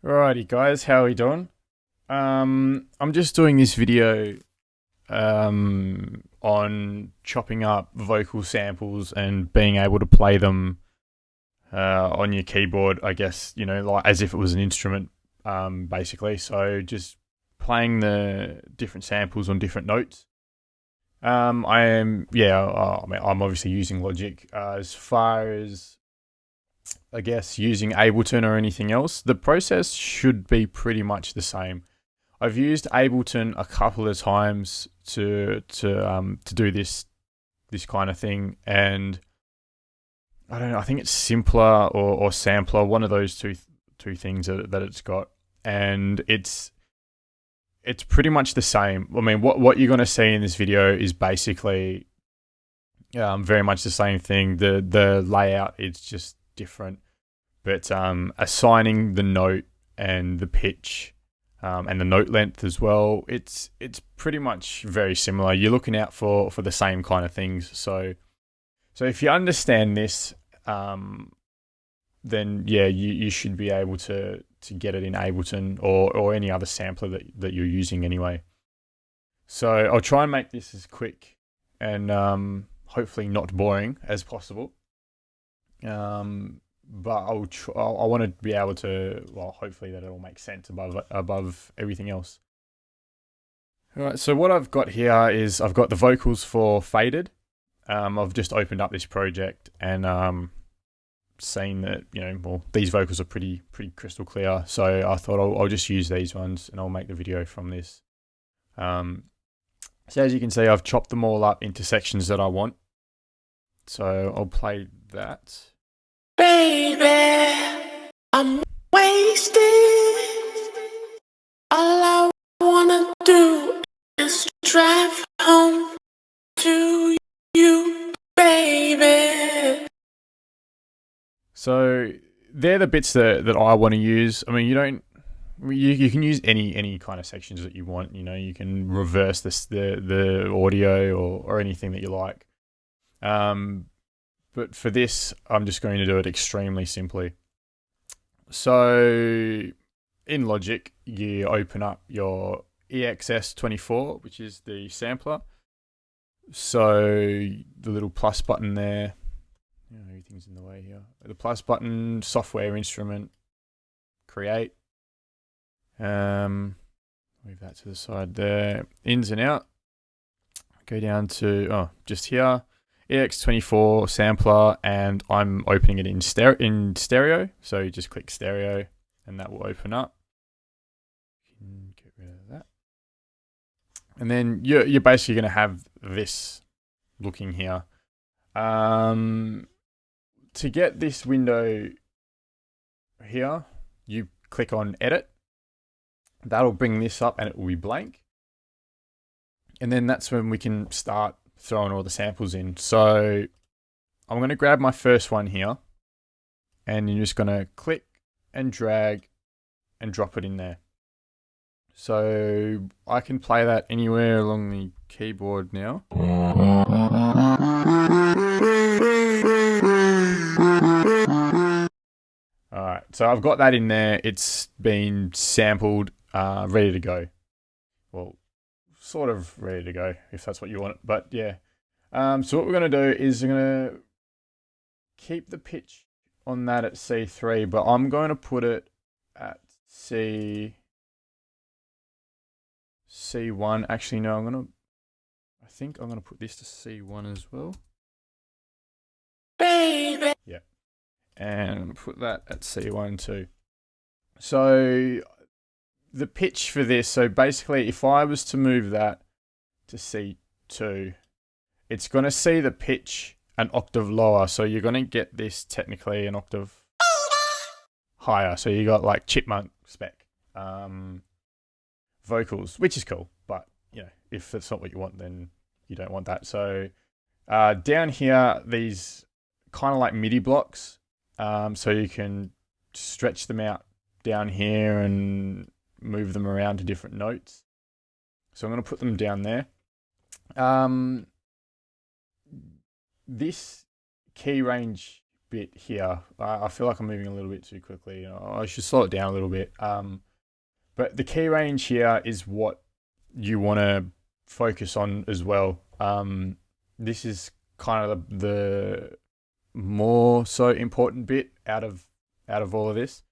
Alrighty guys, how are we doing? I'm just doing this video on chopping up vocal samples and being able to play them on your keyboard, I guess, like as if it was an instrument, basically. So just playing the different samples on different notes. I'm obviously using Logic. As far as I guess using Ableton or anything else, the process should be pretty much the same. I've used Ableton a couple of times to do this kind of thing, and I don't know. I think it's Simpler or Sampler, one of those two things that it's got, and it's pretty much the same. I mean, what you're going to see in this video is basically very much the same thing. The layout is just different, but assigning the note and the pitch and the note length as well, it's pretty much very similar. You're looking out for the same kind of things. So if you understand this, then yeah, you should be able to get it in Ableton or any other sampler that you're using anyway. So I'll try and make this as quick and hopefully not boring as possible. But I want to be able to, well, hopefully that it'll make sense above everything else. All right, so what I've got here is I've got the vocals for Faded. I've just opened up this project and seen that, well, these vocals are pretty crystal clear. So I thought I'll just use these ones and I'll make the video from this. So as you can see, I've chopped them all up into sections that I want. So I'll play that. Baby, I'm wasted. All I wanna do is drive home to you, baby. So they're the bits that I want to use. I mean, you can use any kind of sections that you want. You can reverse the audio or anything that you like. But for this, I'm just going to do it extremely simply. So in Logic, you open up your EXS24, which is the sampler. So the little plus button there, everything's in the way here. The plus button, software instrument, create. Move that to the side there. Ins and out. Go down to, just here. EX24 sampler, and I'm opening it in stereo. So you just click stereo and that will open up. Get rid of that. And then you're basically going to have this looking here. To get this window here, you click on edit. That'll bring this up and it will be blank. And then that's when we can start throwing all the samples in. So I'm going to grab my first one here and you're just going to click and drag and drop it in there. So I can play that anywhere along the keyboard now. Alright, so I've got that in there. It's been sampled, ready to go. Well, sort of ready to go if that's what you want. But yeah. So what we're going to do is we're going to keep the pitch on that at C3, but I'm going to put it at C1. Actually, no, I think I'm going to put this to C1 as well. Baby. Yeah. And I'm going to put that at C1 too. So the pitch for this, so basically if I was to move that to C2, it's going to see the pitch an octave lower. So you're going to get this technically an octave higher. So you got like chipmunk spec vocals, which is cool. But, if that's not what you want, then you don't want that. So down here, these kind of like MIDI blocks. So you can stretch them out down here and move them around to different notes. So I'm going to put them down there. This key range bit here. I feel like I'm moving a little bit too quickly. I should slow it down a little bit. But the key range here is what you want to focus on as well. This is kind of the more so important bit out of all of this.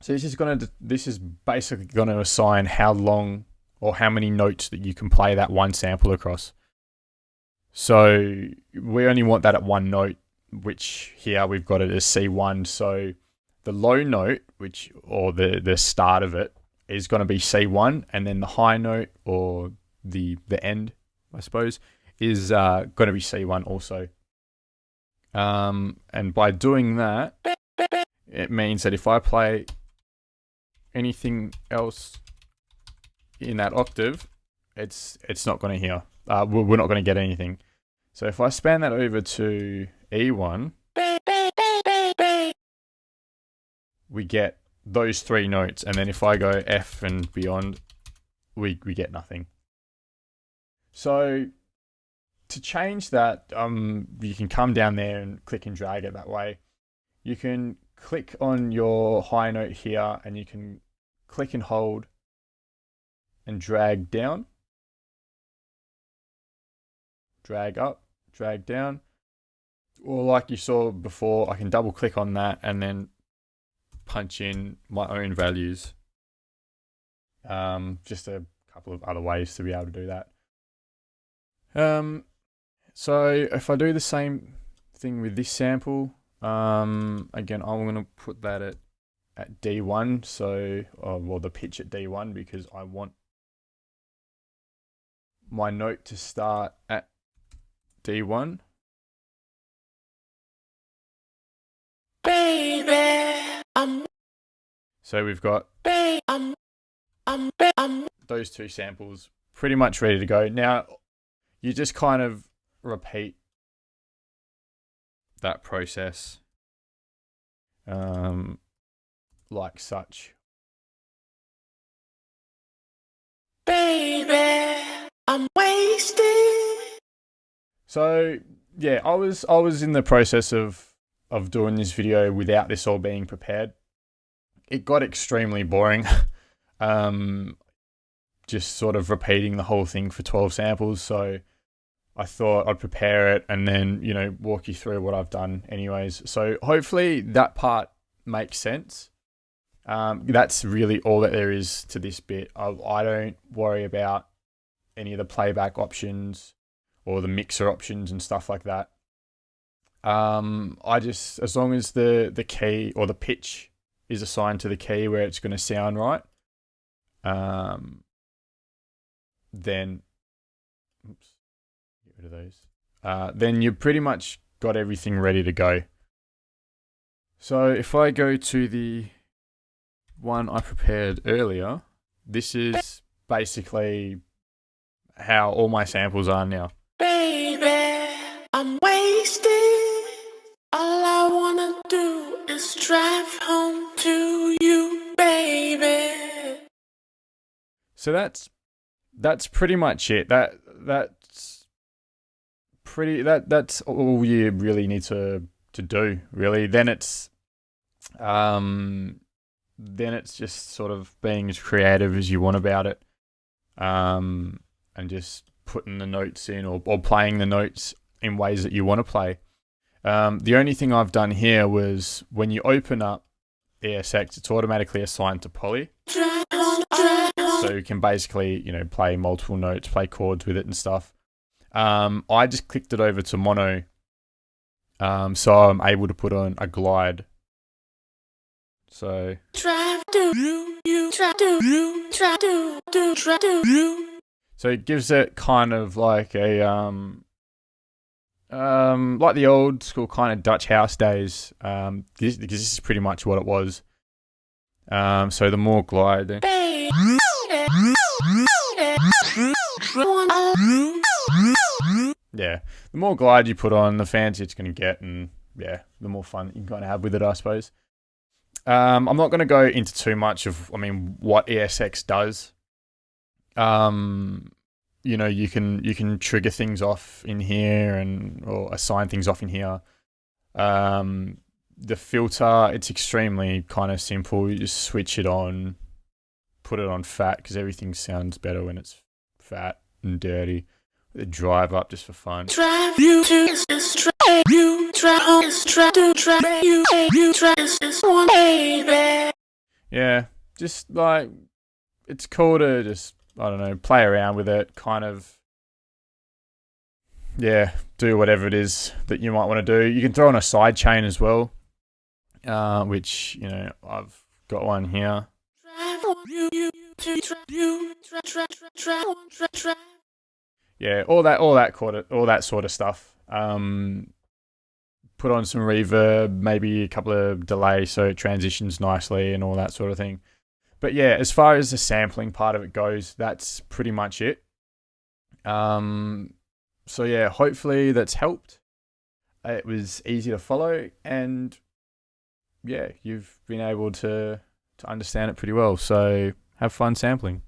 So this is basically gonna assign how long or how many notes that you can play that one sample across. So we only want that at one note, which here we've got it as C1. So the low note, or the start of it, is going to be C1, and then the high note, or the end, I suppose, is going to be C1 also. And by doing that, it means that if I play anything else in that octave, it's not going to hear. We're not going to get anything. So if I span that over to E1, we get those three notes, and then if I go F and beyond, we get nothing. So to change that, you can come down there and click and drag it that way. You can click on your high note here, and you can click and hold and drag down, drag up, drag down. Or like you saw before, I can double click on that and then punch in my own values. Just a couple of other ways to be able to do that. So if I do the same thing with this sample, again, I'm going to put that at D1. So, well, the pitch at D1, because I want my note to start at D1. Baby, so we've got those two samples pretty much ready to go. Now, you just kind of repeat that process like such. Baby, I'm wasted. So yeah, I was in the process of doing this video without this all being prepared. It got extremely boring. Just sort of repeating the whole thing for 12 samples. So I thought I'd prepare it and then, walk you through what I've done anyways. So hopefully that part makes sense. That's really all that there is to this bit. I don't worry about any of the playback options or the mixer options and stuff like that. I just, as long as the key or the pitch is assigned to the key where it's going to sound right, then, oops, get rid of those. Then you pretty much got everything ready to go. So if I go to the one I prepared earlier, this is basically how all my samples are now. Baby, I'm wasted. All I wanna do is drive home to you, baby. So that's pretty much it. That's all you really need to do, really. Then it's just sort of being as creative as you want about it, and just putting the notes in or playing the notes in ways that you want to play. The only thing I've done here was when you open up ESX, it's automatically assigned to poly. So you can basically, play multiple notes, play chords with it and stuff. I just clicked it over to mono. So I'm able to put on a glide. So it gives it kind of like a like the old school kind of Dutch house days. Because this is pretty much what it was. So the more glide. Yeah, the more glide you put on, the fancier it's going to get, and yeah, the more fun you can kind of have with it, I suppose. I'm not going to go into too much of, what ESX does. You can trigger things off in here or assign things off in here. The filter, it's extremely kind of simple. You just switch it on, put it on fat because everything sounds better when it's fat and dirty. The drive up just for fun. Drive you to this track, you try on this track to try you try this one, baby. Yeah, just like it's cool to just, I don't know, play around with it, kind of, yeah, do whatever it is that you might want to do. You can throw on a side chain as well, which, you know, I've got one here. Yeah, all that sort of stuff. Put on some reverb, maybe a couple of delays so it transitions nicely and all that sort of thing. But yeah, as far as the sampling part of it goes, that's pretty much it. So yeah, hopefully that's helped. It was easy to follow, and yeah, you've been able to understand it pretty well. So have fun sampling.